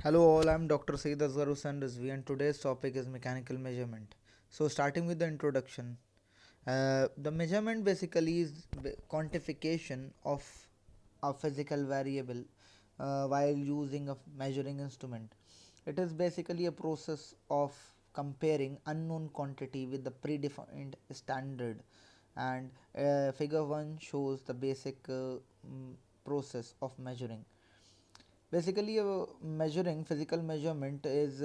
Hello all, I'm Dr. Saeed Asghar Hussain Rizvi and today's topic is mechanical measurement. So starting with the introduction, the measurement basically is quantification of a physical variable while using a measuring instrument. It is basically a process of comparing unknown quantity with the predefined standard, and figure 1 shows the basic process of measuring. Basically, measuring physical measurement is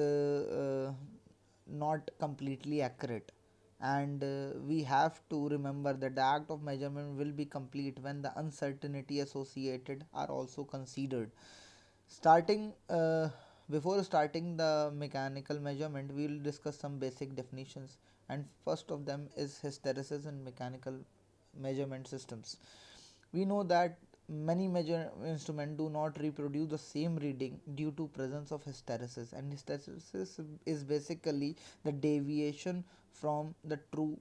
not completely accurate, and we have to remember that the act of measurement will be complete when the uncertainty associated are also considered. Starting Before starting the mechanical measurement, we will discuss some basic definitions, and first of them is hysteresis in mechanical measurement systems. We know that many measure instruments do not reproduce the same reading due to presence of hysteresis, and hysteresis is basically the deviation from the true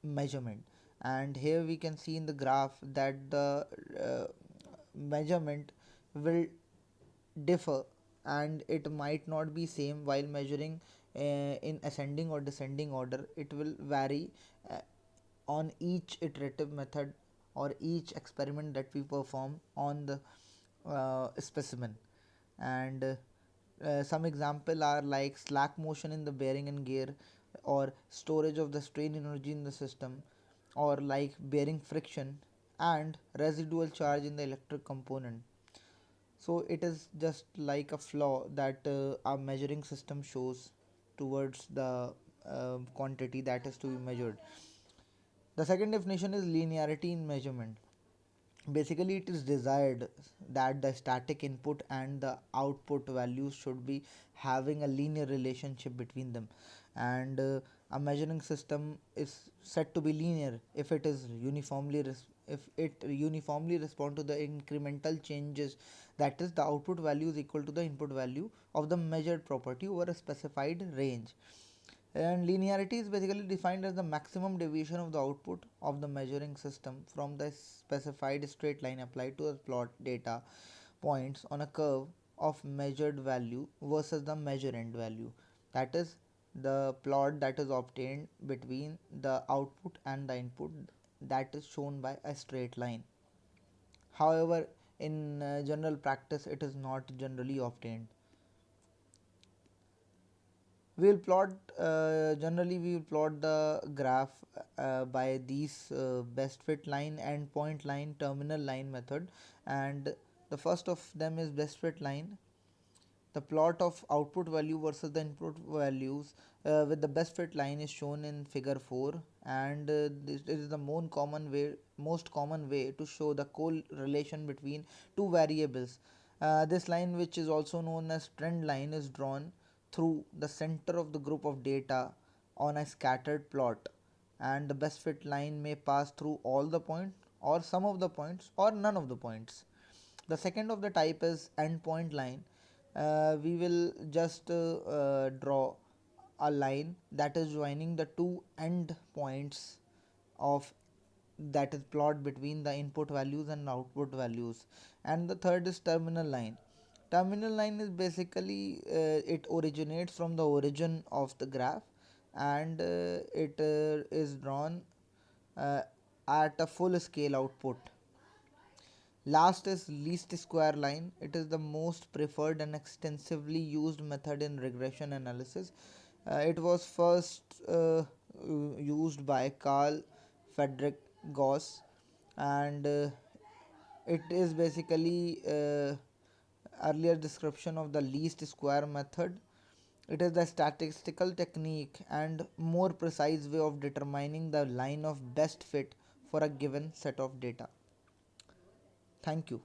measurement. And here we can see in the graph that the measurement will differ, and it might not be same while measuring in ascending or descending order. It will vary uh, on each iterative method or each experiment that we perform on the specimen. And some example are like slack motion in the bearing and gear, or storage of the strain energy in the system, or like bearing friction and residual charge in the electric component. So it is just like a flaw that our measuring system shows towards the quantity that is to be measured. The second definition is linearity in measurement. Basically, it is desired that the static input and the output values should be having a linear relationship between them, and a measuring system is said to be linear if it is if it uniformly respond to the incremental changes, that is the output value is equal to the input value of the measured property over a specified range. And linearity is basically defined as the maximum deviation of the output of the measuring system from the specified straight line applied to a plot data points on a curve of measured value versus the measure end value. That is the plot that is obtained between the output and the input, that is shown by a straight line. However, in general practice, it is not generally obtained. We will plot generally we will plot the graph by these best fit line and point line terminal line method, and the first of them is best fit line. The plot of output value versus the input values with the best fit line is shown in figure 4, and this is the most common way to show the correlation between two variables. This line, which is also known as trend line, is drawn through the center of the group of data on a scattered plot, and the best fit line may pass through all the points or some of the points or none of the points. The second of the type is endpoint line. We will just draw a line that is joining the two end points of that is plot between the input values and output values. And the third is terminal line. Terminal line is basically it originates from the origin of the graph, and it is drawn uh, at a full scale output. Last is least square line. It is the most preferred and extensively used method in regression analysis. It was first used by Carl Friedrich Gauss, and it is basically earlier description of the least square method. It is the statistical technique and more precise way of determining the line of best fit for a given set of data. Thank you.